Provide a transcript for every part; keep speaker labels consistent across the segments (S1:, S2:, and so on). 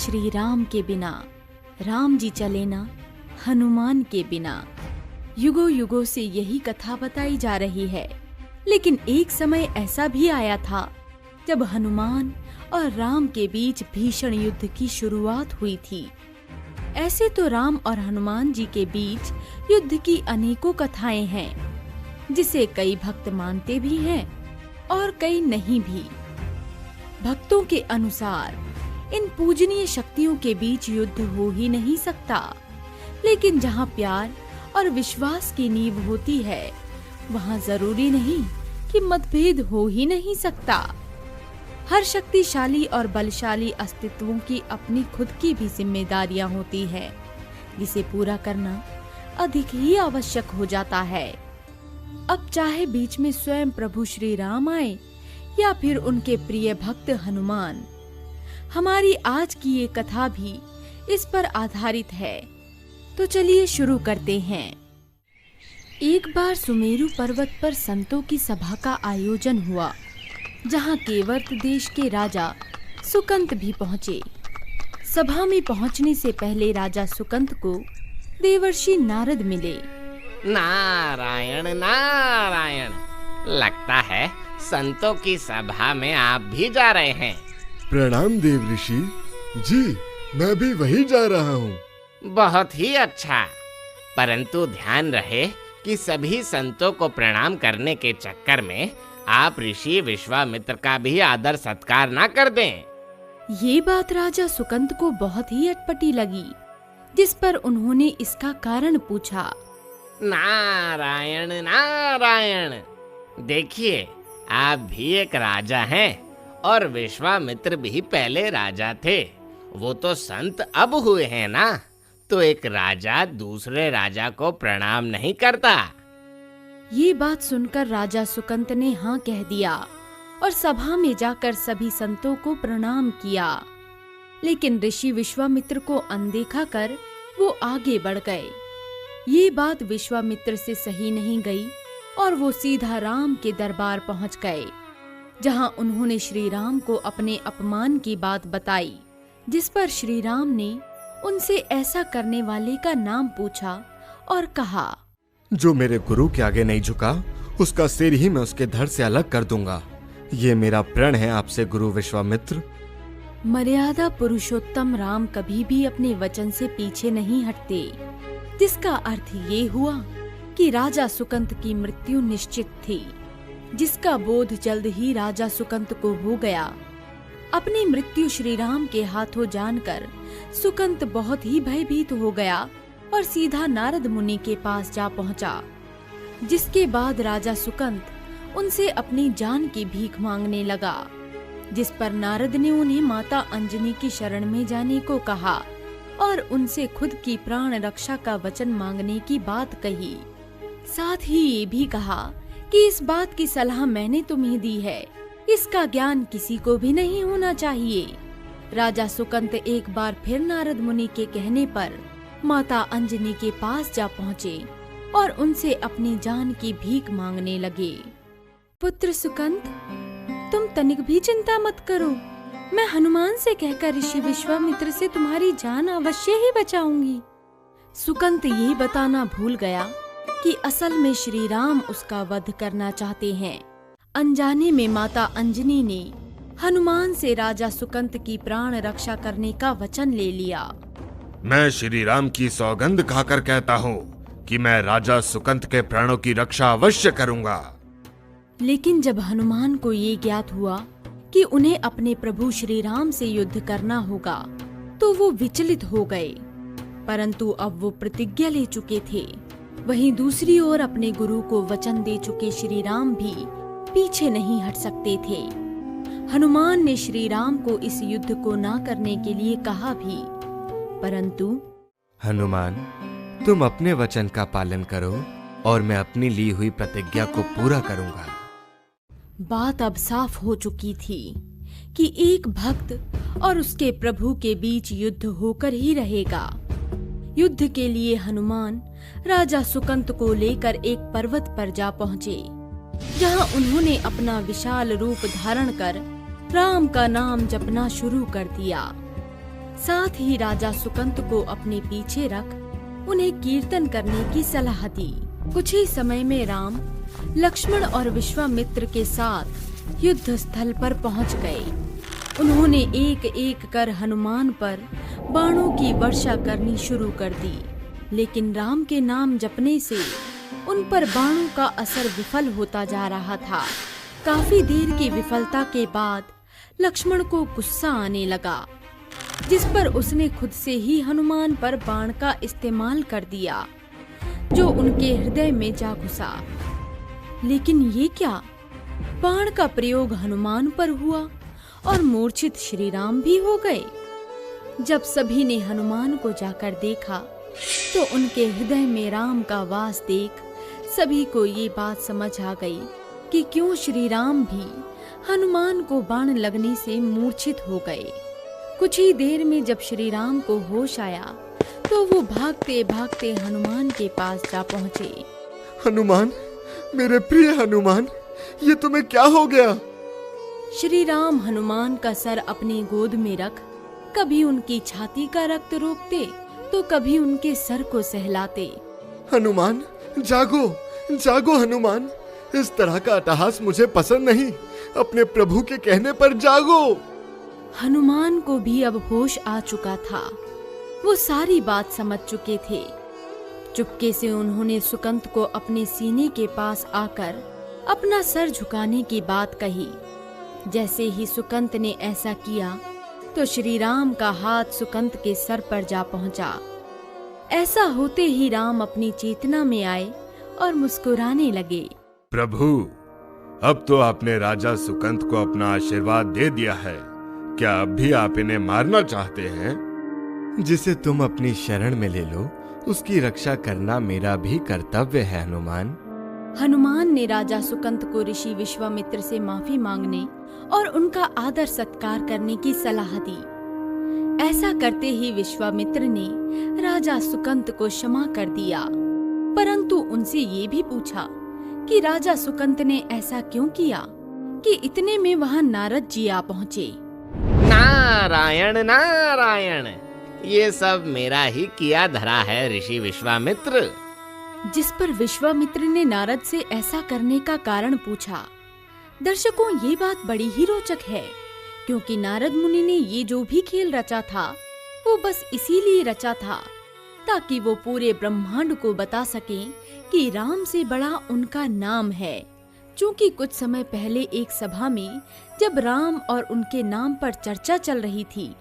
S1: श्री राम के बिना राम जी चले ना हनुमान के बिना। युगों युगों से यही कथा बताई जा रही है। लेकिन एक समय ऐसा भी आया था जब हनुमान और राम के बीच भीषण युद्ध की शुरुआत हुई थी। ऐसे तो राम और हनुमान जी के बीच युद्ध की अनेकों कथाएं हैं, जिसे कई भक्त मानते भी हैं और कई नहीं भी। भक्तों के अनुसार इन पूजनीय शक्तियों के बीच युद्ध हो ही नहीं सकता, लेकिन जहाँ प्यार और विश्वास की नींव होती है, वहाँ जरूरी नहीं कि मतभेद हो ही नहीं सकता। हर शक्तिशाली और बलशाली अस्तित्वों की अपनी खुद की भी जिम्मेदारियां होती है, जिसे पूरा करना अधिक ही आवश्यक हो जाता है। अब चाहे बीच में स्वयं प्रभु श्री राम आए या फिर उनके प्रिय भक्त हनुमान, हमारी आज की ये कथा भी इस पर आधारित है। तो चलिए शुरू करते हैं। एक बार सुमेरु पर्वत पर संतों की सभा का आयोजन हुआ, जहाँ केवर्त देश के राजा सुकंत भी पहुँचे। सभा में पहुँचने से पहले राजा सुकंत को देवर्षि नारद मिले।
S2: नारायण नारायण, लगता है संतों की सभा में आप भी जा रहे हैं।
S3: प्रणाम देव ऋषि जी, मैं भी वही जा रहा हूँ।
S2: बहुत ही अच्छा, परंतु ध्यान रहे कि सभी संतों को प्रणाम करने के चक्कर में आप ऋषि विश्वामित्र का भी आदर सत्कार ना कर दें।
S1: ये बात राजा सुकंत को बहुत ही अटपटी लगी, जिस पर उन्होंने इसका कारण पूछा।
S2: नारायण नारायण, देखिए आप भी एक राजा हैं और विश्वामित्र भी पहले राजा थे। वो तो संत अब हुए हैं ना, तो एक राजा दूसरे राजा को प्रणाम नहीं करता।
S1: ये बात सुनकर राजा सुकंत ने हाँ कह दिया और सभा में जाकर सभी संतों को प्रणाम किया। लेकिन ऋषि विश्वामित्र को अनदेखा कर वो आगे बढ़ गए। ये बात विश्वामित्र से सही नहीं गई और वो सीधा राम के दरबार पहुंच गए, जहां उन्होंने श्री राम को अपने अपमान की बात बताई, जिस पर श्री राम ने उनसे ऐसा करने वाले का नाम पूछा और कहा,
S3: जो मेरे गुरु के आगे नहीं झुका, उसका सिर ही मैं उसके धड़ से अलग कर दूंगा। ये मेरा प्रण है आपसे गुरु विश्वामित्र।
S1: मर्यादा पुरुषोत्तम राम कभी भी अपने वचन से पीछे नहीं हटते, जिसका अर्थ ये हुआ कि राजा सुकंत की मृत्यु निश्चित थी, जिसका बोध जल्द ही राजा सुकंत को हो गया। अपनी मृत्यु श्री राम के हाथों जानकर सुकंत बहुत ही भयभीत हो गया और सीधा नारद मुनि के पास जा पहुंचा। जिसके बाद राजा सुकंत उनसे अपनी जान की भीख मांगने लगा, जिस पर नारद ने उन्हें माता अंजनी की शरण में जाने को कहा और उनसे खुद की प्राण रक्षा का वचन मांगने की बात कही। साथ ही ये भी कहा कि इस बात की सलाह मैंने तुम्हें दी है, इसका ज्ञान किसी को भी नहीं होना चाहिए। राजा सुकंत एक बार फिर नारद मुनि के कहने पर माता अंजनी के पास जा पहुँचे और उनसे अपनी जान की भीख मांगने लगे। पुत्र सुकंत, तुम तनिक भी चिंता मत करो, मैं हनुमान से कहकर ऋषि विश्वामित्र से तुम्हारी जान अवश्य ही बचाऊंगी। सुकंत ये बताना भूल गया कि असल में श्री राम उसका वध करना चाहते हैं। अनजाने में माता अंजनी ने हनुमान से राजा सुकंत की प्राण रक्षा करने का वचन ले लिया।
S3: मैं श्री राम की सौगंध खाकर कहता हूँ कि मैं राजा सुकंत के प्राणों की रक्षा अवश्य करूंगा।
S1: लेकिन जब हनुमान को ये ज्ञात हुआ कि उन्हें अपने प्रभु श्री राम से युद्ध करना होगा, तो वो विचलित हो गए। परंतु अब वो प्रतिज्ञा ले चुके थे। वहीं दूसरी ओर अपने गुरु को वचन दे चुके श्री राम भी पीछे नहीं हट सकते थे। हनुमान ने श्री राम को इस युद्ध को ना करने के लिए कहा भी, परंतु
S3: हनुमान, तुम अपने वचन का पालन करो और मैं अपनी ली हुई प्रतिज्ञा को पूरा करूंगा।
S1: बात अब साफ हो चुकी थी कि एक भक्त और उसके प्रभु के बीच युद्ध होकर ही रहेगा। युद्ध के लिए हनुमान राजा सुकंत को लेकर एक पर्वत पर जा पहुँचे, जहाँ उन्होंने अपना विशाल रूप धारण कर राम का नाम जपना शुरू कर दिया। साथ ही राजा सुकंत को अपने पीछे रख उन्हें कीर्तन करने की सलाह दी। कुछ ही समय में राम लक्ष्मण और विश्वामित्र के साथ युद्ध स्थल पर पहुंच गए। उन्होंने एक एक कर हनुमान पर बाणों की वर्षा करनी शुरू कर दी, लेकिन राम के नाम जपने से उन पर बाणों का असर विफल होता जा रहा था। काफी देर की विफलता के बाद लक्ष्मण को गुस्सा आने लगा, जिस पर उसने खुद से ही हनुमान पर बाण का इस्तेमाल कर दिया, जो उनके हृदय में जा घुसा। लेकिन ये क्या, बाण का प्रयोग हनुमान पर हुआ और मूर्छित श्री राम भी हो गए। जब सभी ने हनुमान को जाकर देखा तो उनके हृदय में राम का वास देख सभी को ये बात समझ आ गई कि क्यों श्री राम भी हनुमान को बाण लगने से मूर्छित हो गए। कुछ ही देर में जब श्री राम को होश आया तो वो भागते भागते हनुमान के पास जा पहुँचे।
S3: हनुमान, मेरे प्रिय हनुमान, ये तुम्हें क्या हो गया?
S1: श्री राम हनुमान का सर अपनी गोद में रख कभी उनकी छाती का रक्त रोकते तो कभी उनके सर को सहलाते।
S3: हनुमान, जागो, जागो हनुमान, इस तरह का अट्टहास मुझे पसंद नहीं। अपने प्रभु के कहने पर जागो।
S1: हनुमान को भी अब होश आ चुका था। वो सारी बात समझ चुके थे। चुपके से उन्होंने सुकंत को अपने सीने के पास आकर अपना सर झुकाने की बात कही। जैसे ही सुकंत ने ऐसा किया तो श्री राम का हाथ सुकंत के सर पर जा पहुंचा। ऐसा होते ही राम अपनी चेतना में आए और मुस्कुराने लगे।
S3: प्रभु, अब तो आपने राजा सुकंत को अपना आशीर्वाद दे दिया है। क्या अब भी आप इन्हें मारना चाहते हैं? जिसे तुम अपनी शरण में ले लो, उसकी रक्षा करना मेरा भी कर्तव्य है हनुमान।
S1: हनुमान ने राजा सुकंत को ऋषि विश्वामित्र से माफी मांगने और उनका आदर सत्कार करने की सलाह दी। ऐसा करते ही विश्वामित्र ने राजा सुकंत को क्षमा कर दिया, परंतु उनसे ये भी पूछा कि राजा सुकंत ने ऐसा क्यों किया कि इतने में वहां नारद जी आ पहुँचे।
S2: नारायण नारायण, ये सब मेरा ही किया धरा है ऋषि विश्वामित्र।
S1: जिस पर विश्वामित्र ने नारद से ऐसा करने का कारण पूछा। दर्शकों, ये बात बड़ी ही रोचक है, क्योंकि नारद मुनि ने ये जो भी खेल रचा था वो बस इसीलिए रचा था ताकि वो पूरे ब्रह्मांड को बता सकें कि राम से बड़ा उनका नाम है। क्योंकि कुछ समय पहले एक सभा में जब राम और उनके नाम पर चर्चा चल रही थी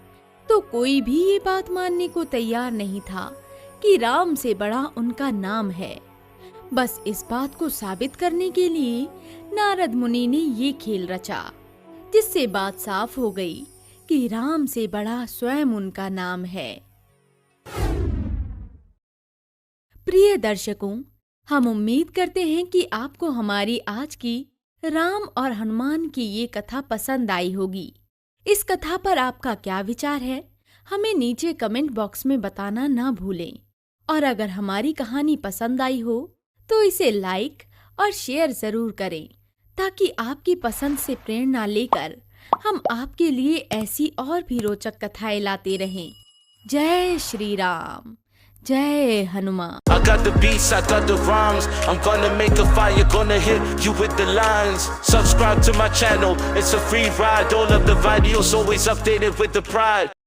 S1: तो कोई भी ये बात मानने को तैयार नहीं था कि राम से बड़ा उनका नाम है। बस इस बात को साबित करने के लिए नारद मुनि ने ये खेल रचा, जिससे बात साफ हो गई कि राम से बड़ा स्वयं उनका नाम है। प्रिय दर्शकों, हम उम्मीद करते हैं कि आपको हमारी आज की राम और हनुमान की ये कथा पसंद आई होगी। इस कथा पर आपका क्या विचार है, हमें नीचे कमेंट बॉक्स में बताना ना भूलें। और अगर हमारी कहानी पसंद आई हो तो इसे लाइक और शेयर जरूर करें, ताकि आपकी पसंद से प्रेरणा लेकर हम आपके लिए ऐसी और भी रोचक कथाएं लाते रहें। जय श्री राम, जय Hanuman.
S4: I got the beats, I got the rhymes. I'm gonna make a fire, gonna hit you with the lines. Subscribe to my channel, it's a free ride. All of the videos always updated with the pride.